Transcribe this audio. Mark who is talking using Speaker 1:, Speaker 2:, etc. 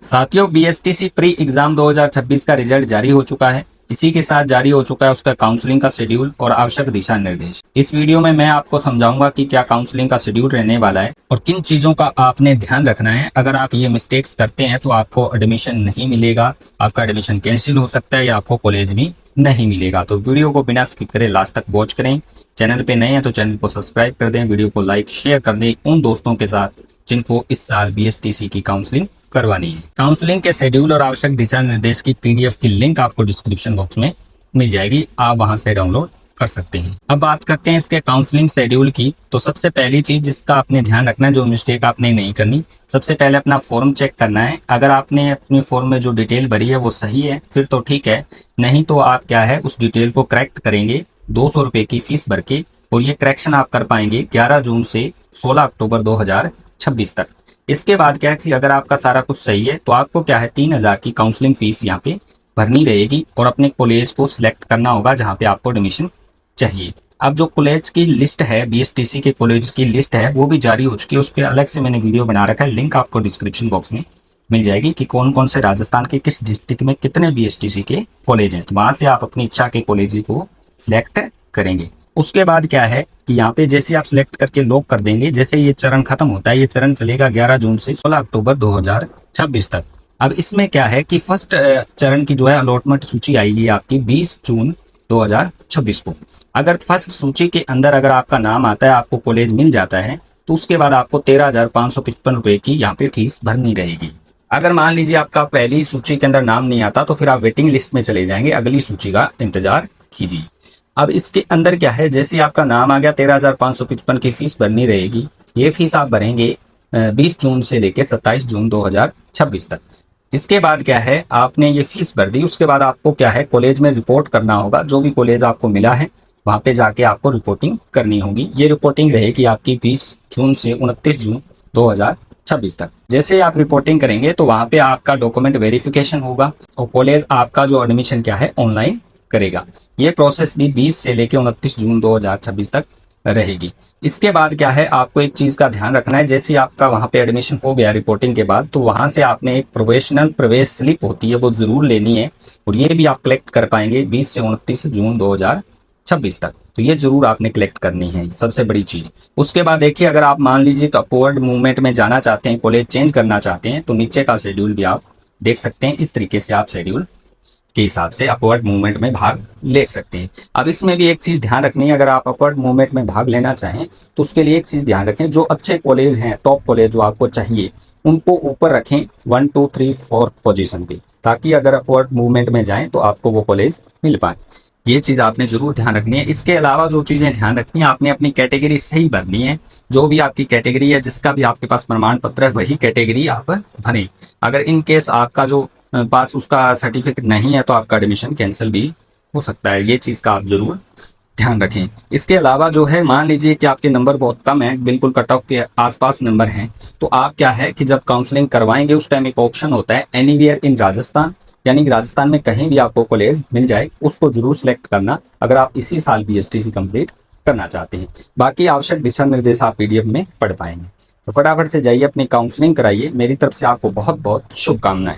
Speaker 1: साथियों, BSTC pre exam 2026 का result जारी हो चुका है। इसी के साथ जारी हो चुका है उसका काउंसलिंग का शेड्यूल और आवश्यक दिशा निर्देश। इस वीडियो में मैं आपको समझाऊंगा कि क्या काउंसलिंग का शेड्यूल रहने वाला है और किन चीजों का आपने ध्यान रखना है। अगर आप ये मिस्टेक्स करते हैं तो आपको एडमिशन नहीं मिलेगा, आपका एडमिशन कैंसिल हो सकता है या आपको कॉलेज भी नहीं मिलेगा। तो वीडियो को बिना स्किप करे लास्ट तक वॉच करें। चैनल पे नए हैं तो चैनल को सब्सक्राइब कर दें, वीडियो को लाइक शेयर कर दें उन दोस्तों के साथ जिनको इस साल बीएसटीसी की काउंसलिंग करवानी है। काउंसलिंग के शेड्यूल और आवश्यक दिशा निर्देश की पीडीएफ की लिंक आपको डिस्क्रिप्शन बॉक्स में मिल जाएगी, आप वहां से डाउनलोड कर सकते हैं। अब बात करते हैं इसके काउंसलिंग शेड्यूल की। तो सबसे पहली चीज जिसका आपने ध्यान रखना है, जो मिस्टेक आपने नहीं करनी, सबसे पहले अपना फॉर्म चेक करना है। अगर आपने अपने फॉर्म में जो डिटेल भरी है वो सही है फिर तो ठीक है, नहीं तो आप क्या है उस डिटेल को करेक्ट करेंगे 200 रुपए की फीस भर के। और ये करेक्शन आप कर पाएंगे 11 जून से 16 अक्टूबर 2026 तक। इसके बाद क्या है कि अगर आपका सारा कुछ सही है तो आपको क्या है 3000 की काउंसलिंग फीस यहाँ पे भरनी रहेगी और अपने कॉलेज को सिलेक्ट करना होगा जहाँ पे आपको एडमिशन चाहिए। अब जो कॉलेज की लिस्ट है, बीएसटीसी के कॉलेज की लिस्ट है, वो भी जारी हो चुकी है। उस पर अलग से मैंने वीडियो बना रखा है, लिंक आपको डिस्क्रिप्शन बॉक्स में मिल जाएगी कि कौन कौन से राजस्थान के किस डिस्ट्रिक्ट में कितने बीएसटीसी के कॉलेज हैं। तो वहां से आप अपनी इच्छा के कॉलेज को सिलेक्ट करेंगे। उसके बाद क्या है कि यहाँ पे जैसे आप सिलेक्ट करके लॉक कर देंगे, जैसे ये चरण खत्म होता है, ये चरण चलेगा 11 जून से 16 अक्टूबर 2026 तक। अब इसमें क्या है कि फर्स्ट चरण की जो है अलॉटमेंट सूची आएगी आपकी 20 जून 2026 को। अगर फर्स्ट सूची के अंदर अगर आपका नाम आता है, आपको कॉलेज मिल जाता है, तो उसके बाद आपको 13,555 रुपए की यहाँ पे फीस भरनी रहेगी। अगर मान लीजिए आपका पहली सूची के अंदर नाम नहीं आता तो फिर आप वेटिंग लिस्ट में चले जाएंगे, अगली सूची का इंतजार कीजिए। अब इसके अंदर क्या है, जैसे आपका नाम आ गया 13,555 की फीस भरनी रहेगी। ये फीस आप भरेंगे 20 जून से लेकर 27 जून 2026 तक। इसके बाद क्या है, आपने ये फीस भर दी, उसके बाद आपको क्या है कॉलेज में रिपोर्ट करना होगा। जो भी कॉलेज आपको मिला है वहां पे जाके आपको रिपोर्टिंग करनी होगी। ये रिपोर्टिंग रहेगी आपकी 20 जून से 29 जून 2026 तक। जैसे आप रिपोर्टिंग करेंगे तो वहां पे आपका डॉक्यूमेंट वेरिफिकेशन होगा और कॉलेज आपका जो एडमिशन क्या है ऑनलाइन करेगा। ये प्रोसेस भी 20 से लेकर 29 जून 2026 तक रहेगी। इसके बाद क्या है, आपको एक चीज का ध्यान रखना है, जैसे आपका वहां पे एडमिशन हो गया रिपोर्टिंग के बाद, तो वहां से आपने एक प्रोफेशनल प्रवेश स्लिप होती है वो जरूर लेनी है और ये भी आप कलेक्ट कर पाएंगे 20 से 29 जून 2026 तक। तो ये जरूर आपने कलेक्ट करनी है, सबसे बड़ी चीज। उसके बाद देखिए, अगर आप मान लीजिए अपवर्ड मूवमेंट में जाना चाहते हैं, कॉलेज चेंज करना चाहते हैं, तो नीचे का शेड्यूल भी आप देख सकते हैं। इस तरीके से आप शेड्यूल के हिसाब से अपवर्ड मूवमेंट में भाग ले सकते हैं। अब इसमें भी एक चीज ध्यान रखनी है, अगर आप अपवर्ड मूवमेंट में भाग लेना चाहें तो उसके लिए एक चीज ध्यान रखें, जो अच्छे कॉलेज हैं, टॉप कॉलेज जो आपको चाहिए, उनको ऊपर रखें 1, 2, 3, 4 पोजीशन पे, ताकि अगर अपवर्ड मूवमेंट में जाएं तो आपको वो कॉलेज मिल पाए। ये चीज आपने जरूर ध्यान रखनी है। इसके अलावा जो चीजें ध्यान रखनी है, आपने अपनी कैटेगरी सही भरनी है। जो भी आपकी कैटेगरी है, जिसका भी आपके पास प्रमाण पत्र है, वही कैटेगरी आप भरें। अगर इन केस आपका जो पास उसका सर्टिफिकेट नहीं है तो आपका एडमिशन कैंसिल भी हो सकता है। ये चीज का आप जरूर ध्यान रखें। इसके अलावा जो है, मान लीजिए कि आपके नंबर बहुत कम है, बिल्कुल कट ऑफ के आसपास नंबर हैं, तो आप क्या है कि जब काउंसलिंग करवाएंगे उस टाइम एक ऑप्शन होता है एनीवेयर इन राजस्थान, यानी कि राजस्थान में कहीं भी आपको कॉलेज मिल जाए, उसको जरूर सिलेक्ट करना अगर आप इसी साल बीएसटीसी कंप्लीट करना चाहते हैं। बाकी आवश्यक दिशा निर्देश आप पीडीएफ में पढ़ पाएंगे। तो फटाफट से जाइए, अपनी काउंसलिंग कराइए। मेरी तरफ से आपको बहुत बहुत शुभकामनाएं।